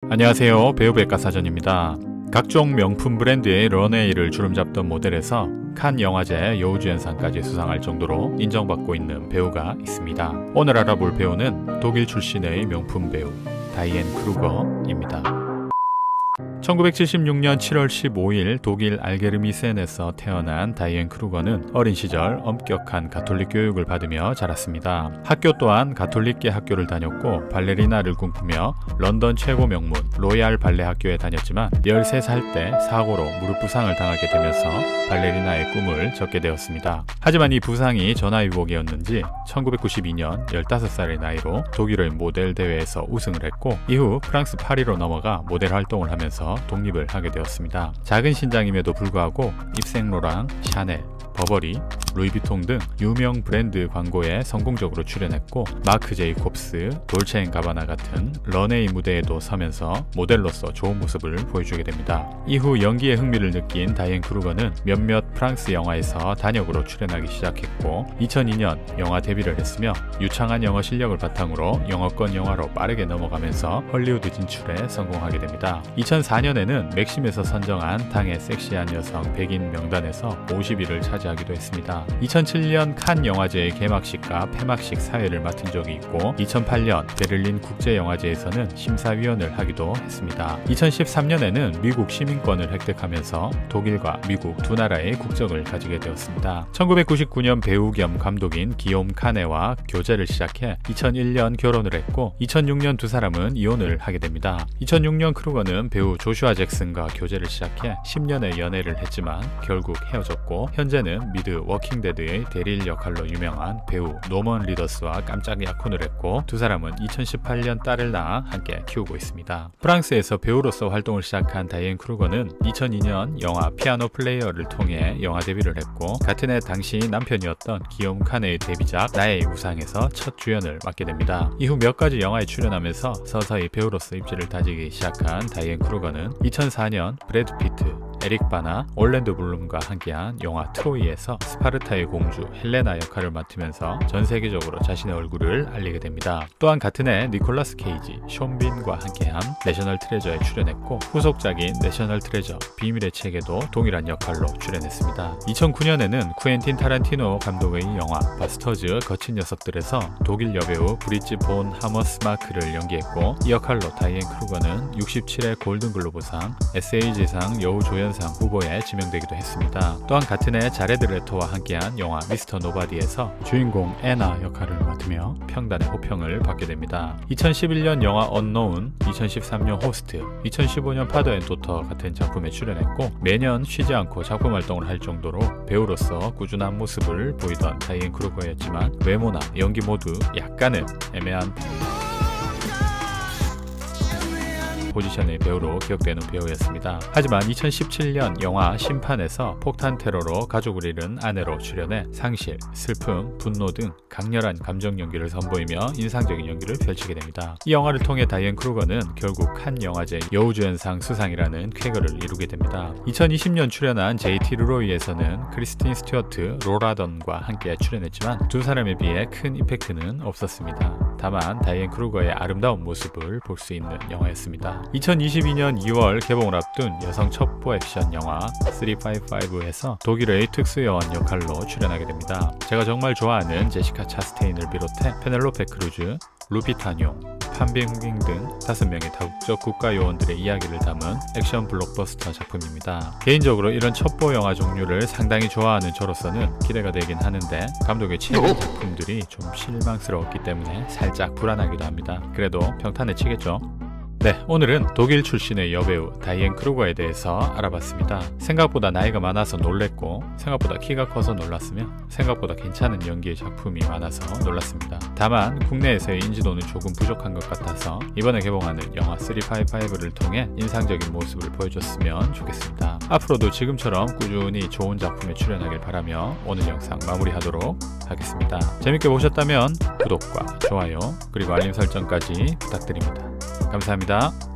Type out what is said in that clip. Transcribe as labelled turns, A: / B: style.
A: 안녕하세요, 배우백과사전입니다. 각종 명품 브랜드의 런웨이를 주름잡던 모델에서 칸 영화제 여우주연상까지 수상할 정도로 인정받고 있는 배우가 있습니다. 오늘 알아볼 배우는 독일 출신의 명품 배우 다이앤 크루거입니다. 1976년 7월 15일 독일 알게르미센에서 태어난 다이앤 크루거는 어린 시절 엄격한 가톨릭 교육을 받으며 자랐습니다. 학교 또한 가톨릭계 학교를 다녔고 발레리나를 꿈꾸며 런던 최고 명문 로얄 발레 학교에 다녔지만 13살 때 사고로 무릎 부상을 당하게 되면서 발레리나의 꿈을 접게 되었습니다. 하지만 이 부상이 전화위복이었는지 1992년 15살의 나이로 독일의 모델 대회에서 우승을 했고 이후 프랑스 파리로 넘어가 모델 활동을 하면서 독립을 하게 되었습니다. 작은 신장임에도 불구하고 입생로랑, 샤넬, 버버리, 루이비통 등 유명 브랜드 광고에 성공적으로 출연했고 마크 제이콥스, 돌체앤가바나 같은 런웨이 무대에도 서면서 모델로서 좋은 모습을 보여주게 됩니다. 이후 연기에 흥미를 느낀 다이앤 크루거는 몇몇 프랑스 영화에서 단역으로 출연하기 시작했고 2002년 영화 데뷔를 했으며 유창한 영어 실력을 바탕으로 영어권 영화로 빠르게 넘어가면서 헐리우드 진출에 성공하게 됩니다. 2004년에는 맥심에서 선정한 당의 섹시한 여성 100인 명단에서 50위를 차지하기도 했습니다. 2007년 칸 영화제의 개막식과 폐막식 사회를 맡은 적이 있고 2008년 베를린 국제영화제에서는 심사위원을 하기도 했습니다. 2013년에는 미국 시민권을 획득하면서 독일과 미국 두 나라의 국적을 가지게 되었습니다. 1999년 배우 겸 감독인 기욤 카네와 교제를 시작해 2001년 결혼을 했고 2006년 두 사람은 이혼을 하게 됩니다. 2006년 크루거는 배우 조슈아 잭슨과 교제를 시작해 10년의 연애를 했지만 결국 헤어졌고 현재는 미드 워킹데드의 대릴 역할로 유명한 배우 노먼 리더스와 깜짝 약혼을 했고 두 사람은 2018년 딸을 낳아 함께 키우고 있습니다. 프랑스에서 배우로서 활동을 시작한 다이앤 크루거는 2002년 영화 피아노 플레이어를 통해 영화 데뷔를 했고 같은 해 당시 남편이었던 기욤 카네의 데뷔작 나의 우상에서 첫 주연을 맡게 됩니다. 이후 몇 가지 영화에 출연하면서 서서히 배우로서 입지를 다지기 시작한 다이앤 크루거는 2004년 브래드 피트, 에릭 바나, 올랜도 블룸과 함께한 영화 트로이에서 스파르타의 공주 헬레나 역할을 맡으면서 전 세계적으로 자신의 얼굴을 알리게 됩니다. 또한 같은 해 니콜라스 케이지, 숀 빈과 함께한 내셔널 트레저에 출연했고 후속작인 내셔널 트레저 비밀의 책에도 동일한 역할로 출연했습니다. 2009년에는 쿠엔틴 타란티노 감독의 영화 바스터즈 거친 녀석들에서 독일 여배우 브릿지 본 하머스마크를 연기했고 이 역할로 다이앤 크루거는 67회 골든글로브상, SAG상 여우조연상 후보에 지명되기도 했습니다. 또한 같은 해 자레드 레토와 함께한 영화 미스터 노바디에서 주인공 애나 역할을 맡으며 평단의 호평을 받게 됩니다. 2011년 영화 언노운, 2013년 호스트, 2015년 파더 앤 도터 같은 작품에 출연했고 매년 쉬지 않고 작품 활동을 할 정도로 배우로서 꾸준한 모습을 보이던 다이앤 크루거였지만 외모나 연기 모두 약간은 애매한 포지션의 배우로 기억되는 배우였습니다. 하지만 2017년 영화 심판에서 폭탄 테러로 가족을 잃은 아내로 출연해 상실, 슬픔, 분노 등 강렬한 감정 연기를 선보이며 인상적인 연기를 펼치게 됩니다. 이 영화를 통해 다이앤 크루거는 결국 칸 영화제 여우주연상 수상이라는 쾌거를 이루게 됩니다. 2020년 출연한 JT 루로이에서는 크리스틴 스튜어트, 로라던과 함께 출연했지만 두 사람에 비해 큰 임팩트는 없었습니다. 다만 다이앤 크루거의 아름다운 모습을 볼 수 있는 영화였습니다. 2022년 2월 개봉을 앞둔 여성 첩보 액션 영화 355에서 독일의 특수요원 역할로 출연하게 됩니다. 제가 정말 좋아하는 제시카 차스테인을 비롯해 페넬로페 크루즈, 루피타 뇽, 판빙 등 5명의 다국적 국가요원들의 이야기를 담은 액션 블록버스터 작품입니다. 개인적으로 이런 첩보 영화 종류를 상당히 좋아하는 저로서는 기대가 되긴 하는데 감독의 최근 작품들이 좀 실망스러웠기 때문에 살짝 불안하기도 합니다. 그래도 평탄에 치겠죠? 네, 오늘은 독일 출신의 여배우 다이앤 크루거에 대해서 알아봤습니다. 생각보다 나이가 많아서 놀랬고 생각보다 키가 커서 놀랐으며 생각보다 괜찮은 연기의 작품이 많아서 놀랐습니다. 다만 국내에서의 인지도는 조금 부족한 것 같아서 이번에 개봉하는 영화 355를 통해 인상적인 모습을 보여줬으면 좋겠습니다. 앞으로도 지금처럼 꾸준히 좋은 작품에 출연하길 바라며 오늘 영상 마무리하도록 하겠습니다. 재밌게 보셨다면 구독과 좋아요 그리고 알림 설정까지 부탁드립니다. 감사합니다.